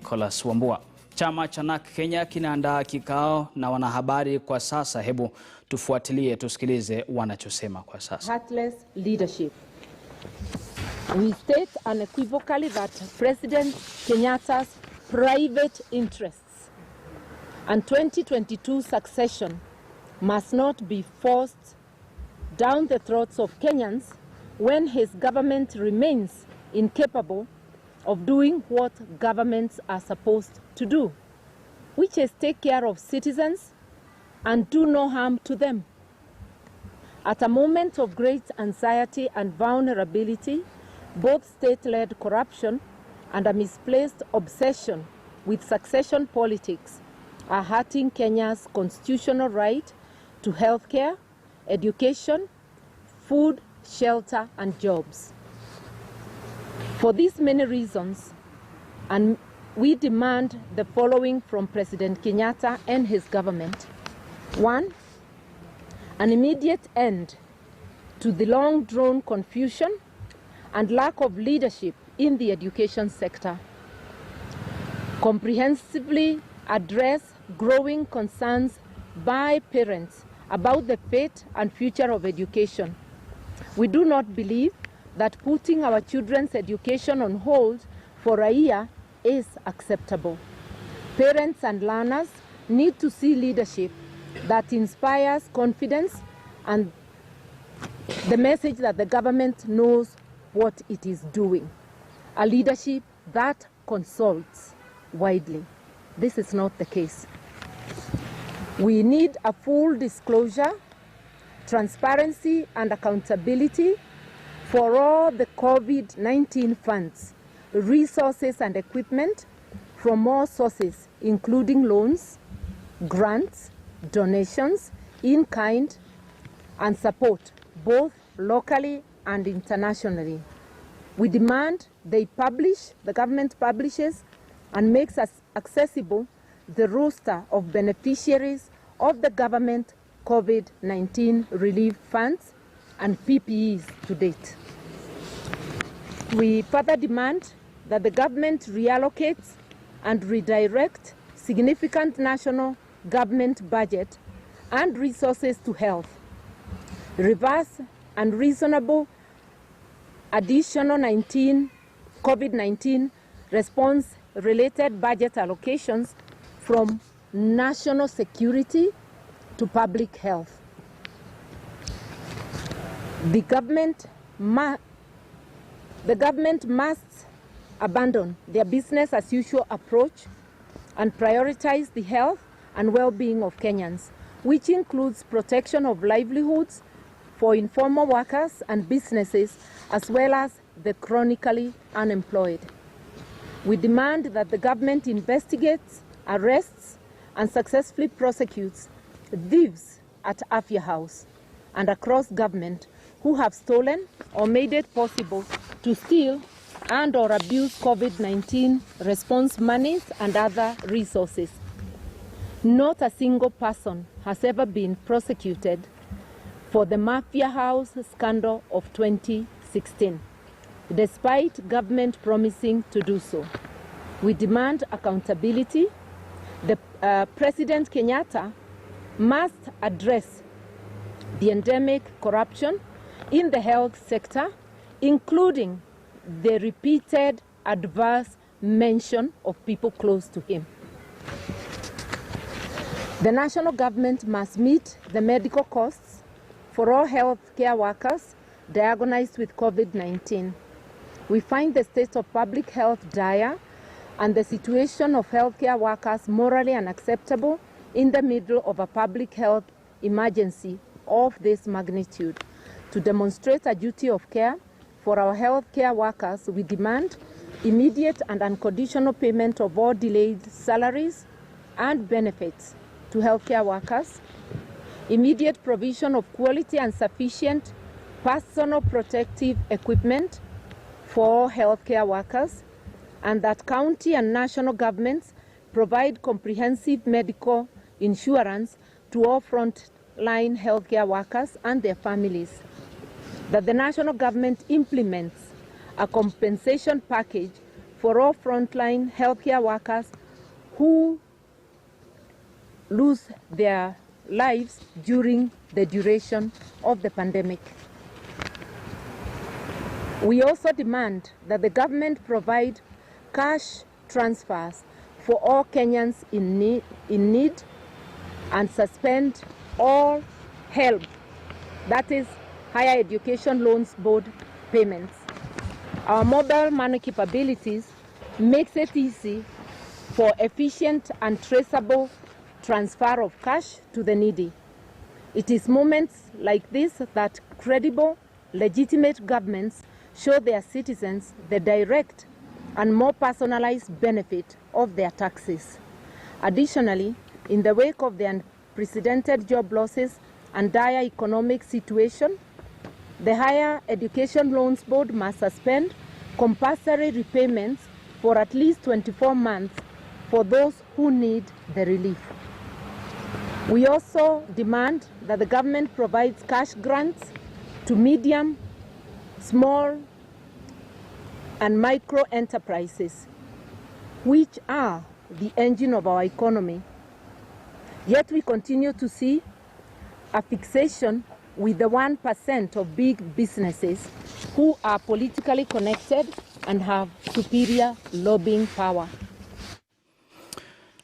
Nicholas Wambua. Chama cha NARC Kenya kinaandaa kikao na wanahabari kwa sasa. Hebu tufuatilie, tusikilize wanachosema kwa sasa. Heartless leadership. We state unequivocally that President Kenyatta's private interests and 2022 succession must not be forced down the throats of Kenyans when his government remains incapable of doing what governments are supposed to do, which is take care of citizens and do no harm to them. At a moment of great anxiety and vulnerability, both state-led corruption and a misplaced obsession with succession politics are hurting Kenya's constitutional right to healthcare, education, food, shelter, and jobs. For these many reasons, and we demand the following from President Kenyatta and his government. 1, an immediate end to the long-drawn confusion and lack of leadership in the education sector. Comprehensively address growing concerns by parents about the fate and future of education. We do not believe that putting our children's education on hold for a year is acceptable. Parents and learners need to see leadership that inspires confidence and the message that the government knows what it is doing. A leadership that consults widely. This is not the case. We need a full disclosure, transparency, and accountability for all the COVID-19 funds, resources, and equipment from all sources, including loans, grants, donations, in-kind, and support, both locally and internationally. We demand the government publishes and makes accessible the roster of beneficiaries of the government COVID-19 relief funds and PPEs to date. We further demand that the government reallocates and redirect significant national government budget and resources to health, reverse and reasonable additional COVID-19 response-related budget allocations from national security to public health. The government must abandon their business-as-usual approach and prioritize the health and well-being of Kenyans, which includes protection of livelihoods for informal workers and businesses, as well as the chronically unemployed. We demand that the government investigates, arrests, and successfully prosecutes thieves at Afya House and across government who have stolen or made it possible to steal and or abuse COVID-19 response monies and other resources. Not a single person has ever been prosecuted for the Afya House scandal of 2016, despite government promising to do so. We demand accountability. President Kenyatta must address the endemic corruption in the health sector, including the repeated adverse mention of people close to him. The national government must meet the medical costs for all healthcare workers diagnosed with COVID-19. We find the state of public health dire and the situation of healthcare workers morally unacceptable in the middle of a public health emergency of this magnitude. To demonstrate a duty of care for our healthcare workers, we demand immediate and unconditional payment of all delayed salaries and benefits to healthcare workers, immediate provision of quality and sufficient personal protective equipment for all healthcare workers, and that county and national governments provide comprehensive medical insurance to all frontline healthcare workers and their families. That the national government implements a compensation package for all frontline healthcare workers who lose their lives during the duration of the pandemic. We also demand that the government provide cash transfers for all Kenyans in need and suspend all HELB, that is Higher Education Loans Board payments. Our mobile money capabilities makes it easy for efficient and traceable transfer of cash to the needy. It is moments like this that credible, legitimate governments show their citizens the direct and more personalized benefit of their taxes. Additionally, in the wake of the unprecedented job losses and dire economic situation, the Higher Education Loans Board must suspend compulsory repayments for at least 24 months for those who need the relief. We also demand that the government provides cash grants to medium, small, and micro enterprises, which are the engine of our economy. Yet we continue to see a fixation with the 1% of big businesses who are politically connected and have superior lobbying power.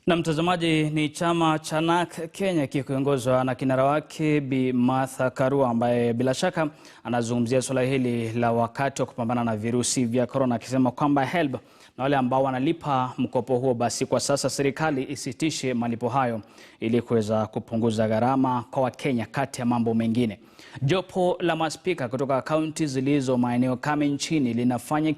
Na mtazamaji, ni chama cha NARC Kenya kikiongozwa na kinara wake Bi Martha Karua, ambaye bila shaka anazungumzia swala hili la wakati wa kupambana na virusi vya corona, akisema kwamba HELB na wale ambao wanalipa mkopo huo, basi kwa sasa serikali isitishe malipo hayo ili kuweza kupunguza gharama kwa Wakenya, kati ya mambo mengine. Jopo la maspika kutoka kaunti zilizo maeneo kame nchini linafanya